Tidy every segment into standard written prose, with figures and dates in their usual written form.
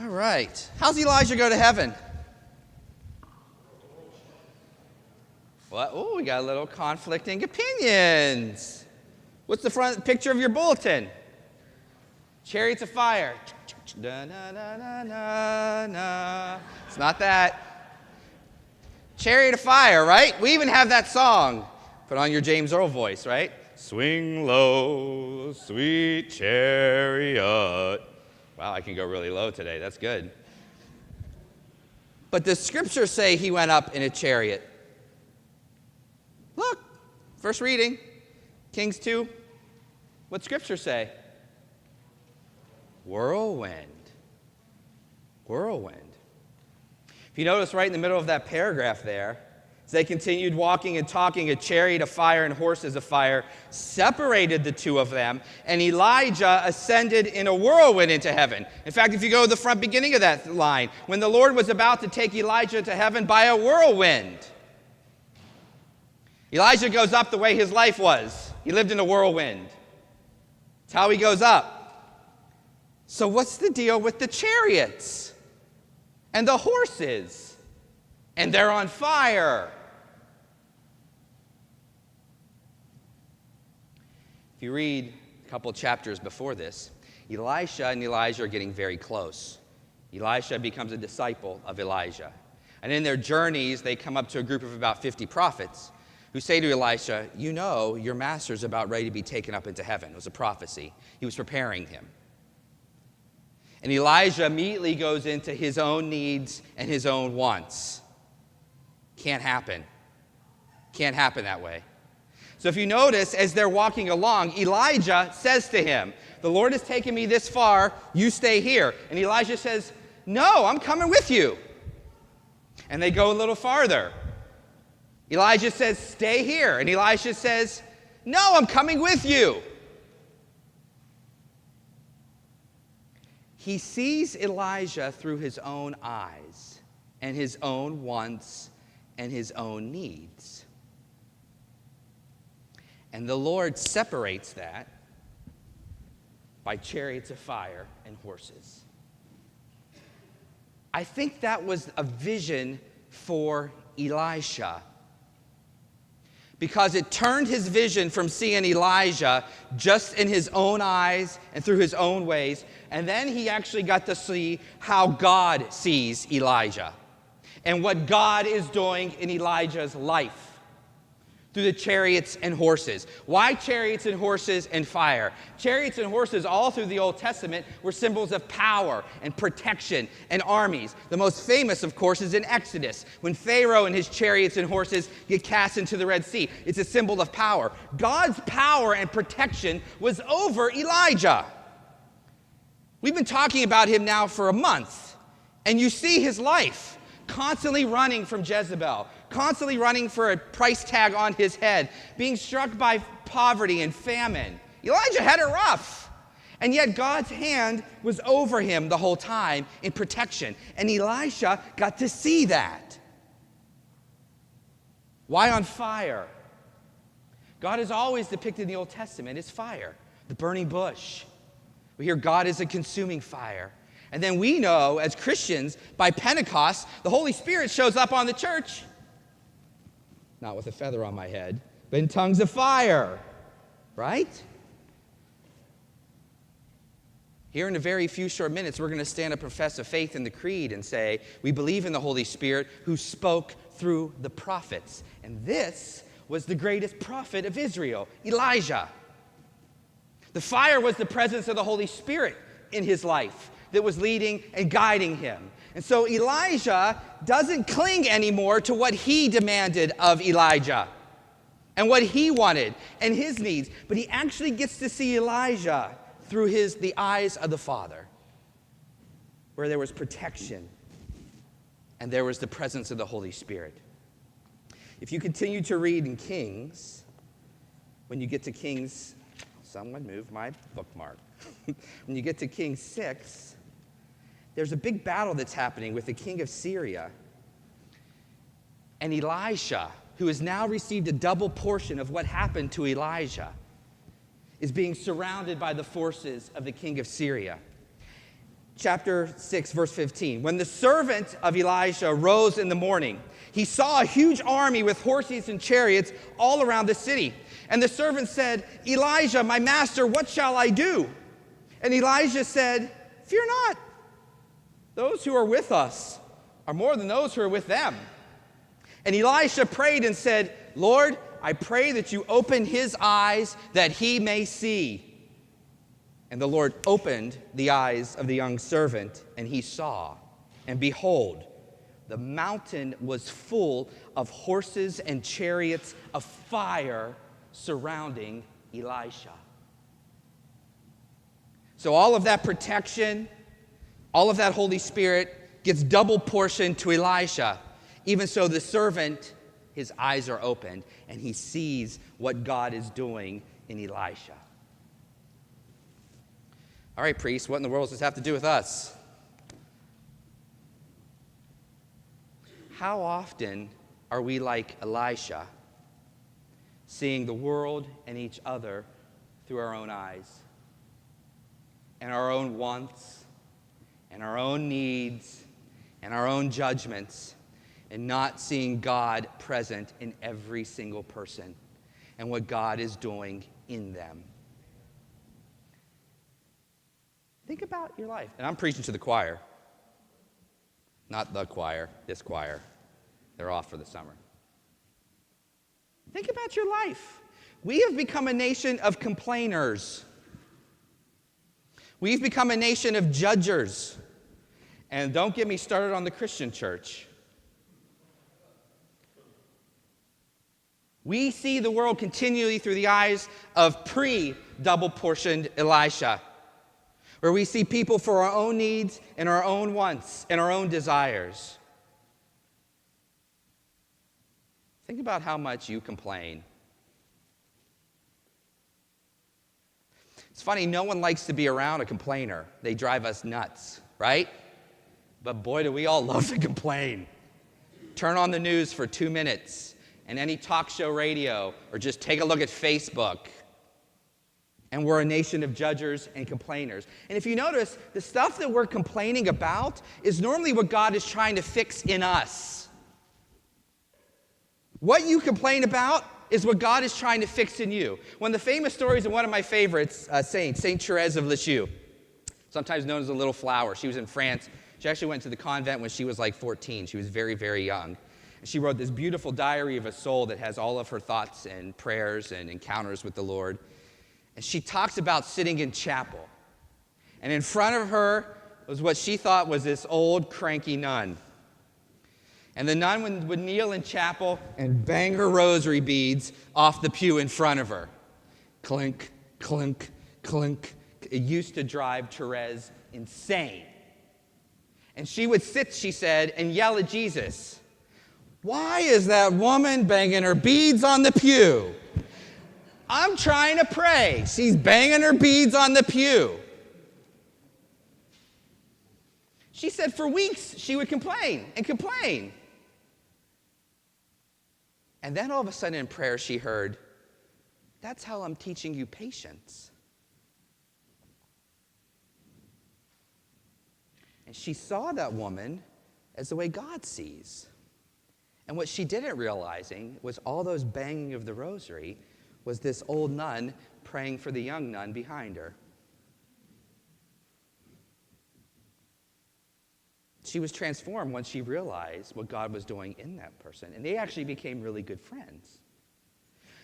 All right. How's Elijah go to heaven? What? Oh, we got a little conflicting opinions. What's the front picture of your bulletin? Chariots of fire. Da, na, na, na, na, na. It's not that. Chariot of fire, right? We even have that song. Put on your James Earl voice, right? Swing low, sweet chariot. Wow, I can go really low today. That's good. But the scriptures say he went up in a chariot. Look, first reading, Kings 2. What scripture say? Whirlwind. Whirlwind. If you notice right in the middle of that paragraph there, as they continued walking and talking, a chariot of fire and horses of fire separated the two of them, and Elijah ascended in a whirlwind into heaven. In fact, if you go to the front beginning of that line, when the Lord was about to take Elijah to heaven by a whirlwind. Elijah goes up the way his life was. He lived in a whirlwind. That's how he goes up. So what's the deal with the chariots and the horses? And they're on fire. If you read a couple chapters before this, Elisha and Elijah are getting very close. Elisha becomes a disciple of Elijah. And in their journeys, they come up to a group of about 50 prophets who say to Elisha, you know, your master's about ready to be taken up into heaven. It was a prophecy. He was preparing him. And Elijah immediately goes into his own needs and his own wants. Can't happen. Can't happen that way. So if you notice, as they're walking along, Elijah says to him, the Lord has taken me this far, you stay here. And Elijah says, no, I'm coming with you. And they go a little farther. Elijah says, stay here. And Elisha says, no, I'm coming with you. He sees Elijah through his own eyes and his own wants and his own needs. And the Lord separates that by chariots of fire and horses. I think that was a vision for Elisha, because it turned his vision from seeing Elijah just in his own eyes and through his own ways, and then he actually got to see how God sees Elijah and what God is doing in Elijah's life through the chariots and horses. Why chariots and horses and fire? Chariots and horses all through the Old Testament were symbols of power and protection and armies. The most famous, of course, is in Exodus, when Pharaoh and his chariots and horses get cast into the Red Sea. It's a symbol of power. God's power and protection was over Elijah. We've been talking about him now for a month, and you see his life. Constantly running from Jezebel, constantly running for a price tag on his head, being struck by poverty and famine. Elijah had it rough. And yet God's hand was over him the whole time in protection. And Elisha got to see that. Why on fire? God is always depicted in the Old Testament as fire, the burning bush. We hear God is a consuming fire. And then we know, as Christians, by Pentecost, the Holy Spirit shows up on the church. Not with a feather on my head, but in tongues of fire. Right? Here in a very few short minutes, we're going to stand up, profess a faith in the creed, and say, we believe in the Holy Spirit who spoke through the prophets. And this was the greatest prophet of Israel, Elijah. The fire was the presence of the Holy Spirit in his life that was leading and guiding him. And so Elijah doesn't cling anymore to what he demanded of Elijah and what he wanted and his needs, but he actually gets to see Elijah through the eyes of the Father, where there was protection and there was the presence of the Holy Spirit. If you continue to read in Kings, when you get to Kings, someone move my bookmark. When you get to Kings 6, there's a big battle that's happening with the king of Syria. And Elisha, who has now received a double portion of what happened to Elijah, is being surrounded by the forces of the king of Syria. chapter 6, verse 15. When the servant of Elijah rose in the morning, he saw a huge army with horses and chariots all around the city. And the servant said, Elijah, my master, what shall I do? And Elijah said, fear not. Those who are with us are more than those who are with them. And Elisha prayed and said, Lord, I pray that you open his eyes that he may see. And the Lord opened the eyes of the young servant, and he saw. And behold, the mountain was full of horses and chariots of fire surrounding Elisha. So all of that protection, all of that Holy Spirit gets double portioned to Elisha. Even so, the servant, his eyes are opened, and he sees what God is doing in Elisha. All right, priest, what in the world does this have to do with us? How often are we like Elisha, seeing the world and each other through our own eyes, and our own wants, and our own needs, and our own judgments, and not seeing God present in every single person and what God is doing in them? Think about your life. And I'm preaching to the choir. Not the choir, this choir. They're off for the summer. Think about your life. We have become a nation of complainers. We've become a nation of judgers. And don't get me started on the Christian church. We see the world continually through the eyes of pre-double portioned Elisha, where we see people for our own needs and our own wants and our own desires. Think about how much you complain. It's funny, no one likes to be around a complainer. They drive us nuts, right? But boy, do we all love to complain. Turn on the news for 2 minutes and any talk show radio, or just take a look at Facebook. And we're a nation of judgers and complainers. And if you notice, the stuff that we're complaining about is normally what God is trying to fix in us. What you complain about is what God is trying to fix in you. One of the famous stories of one of my favorites, Saint Therese of Lisieux, sometimes known as the Little Flower. She was in France. She actually went to the convent when she was like 14. She was very, very young. And she wrote this beautiful diary of a soul that has all of her thoughts and prayers and encounters with the Lord. And she talks about sitting in chapel. And in front of her was what she thought was this old, cranky nun. And the nun would kneel in chapel and bang her rosary beads off the pew in front of her. Clink, clink, clink. It used to drive Therese insane. And she would sit, she said, and yell at Jesus. Why is that woman banging her beads on the pew? I'm trying to pray. She's banging her beads on the pew. She said for weeks she would complain and complain. And then all of a sudden in prayer she heard, that's how I'm teaching you patience. And she saw that woman as the way God sees. And what she didn't realizing was all those banging of the rosary was this old nun praying for the young nun behind her. She was transformed when she realized what God was doing in that person. And they actually became really good friends.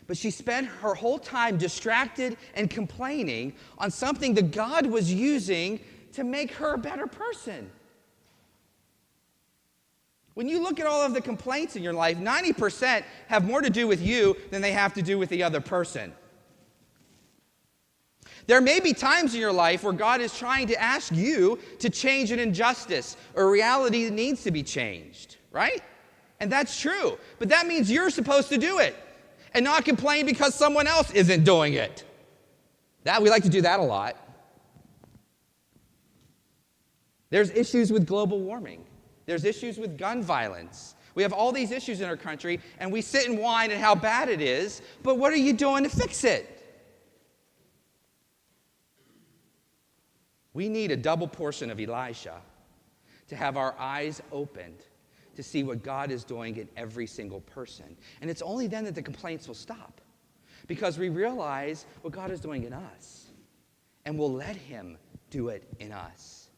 But she spent her whole time distracted and complaining on something that God was using to make her a better person. When you look at all of the complaints in your life, 90% have more to do with you than they have to do with the other person. There may be times in your life where God is trying to ask you to change an injustice or a reality that needs to be changed, right? And that's true. But that means you're supposed to do it and not complain because someone else isn't doing it. We like to do that a lot. There's issues with global warming. There's issues with gun violence. We have all these issues in our country, and we sit and whine at how bad it is, but what are you doing to fix it? We need a double portion of Elisha to have our eyes opened to see what God is doing in every single person. And it's only then that the complaints will stop, because we realize what God is doing in us, and we'll let him do it in us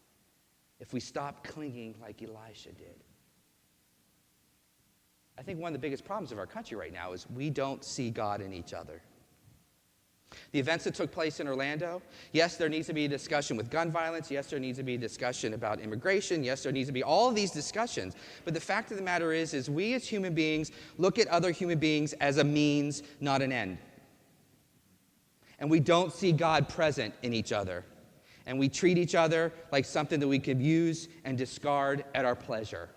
if we stop clinging like Elisha did. I think one of the biggest problems of our country right now is we don't see God in each other. The events that took place in Orlando, yes, there needs to be a discussion with gun violence. Yes, there needs to be a discussion about immigration. Yes, there needs to be all of these discussions. But the fact of the matter is we as human beings look at other human beings as a means, not an end. And we don't see God present in each other. And we treat each other like something that we could use and discard at our pleasure.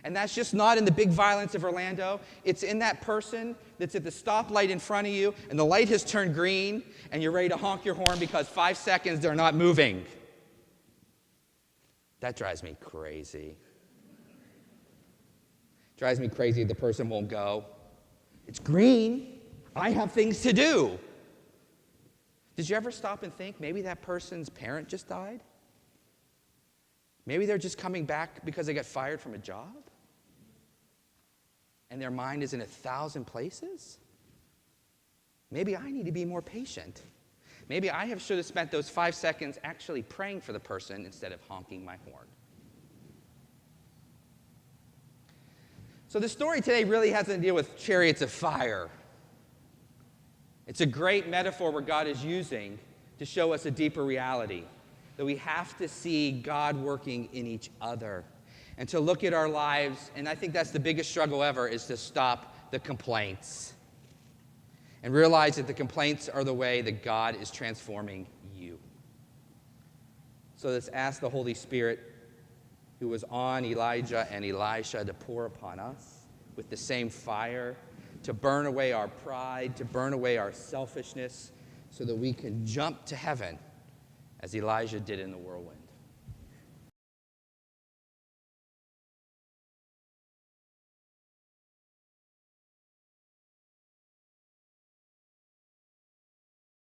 And that's just not in the big violence of Orlando. It's in that person that's at the stoplight in front of you, and the light has turned green, and you're ready to honk your horn because 5 seconds they're not moving. That drives me crazy. Drives me crazy the person won't go. It's green. I have things to do. Did you ever stop and think maybe that person's parent just died? Maybe they're just coming back because they got fired from a job? And their mind is in 1,000 places? Maybe I need to be more patient. Maybe I should have spent those 5 seconds actually praying for the person instead of honking my horn. So the story today really has to deal with chariots of fire. It's a great metaphor where God is using to show us a deeper reality, that we have to see God working in each other and to look at our lives, and I think that's the biggest struggle ever, is to stop the complaints and realize that the complaints are the way that God is transforming you. So let's ask the Holy Spirit who was on Elijah and Elisha to pour upon us with the same fire, to burn away our pride, to burn away our selfishness, so that we can jump to heaven as Elijah did in the whirlwind.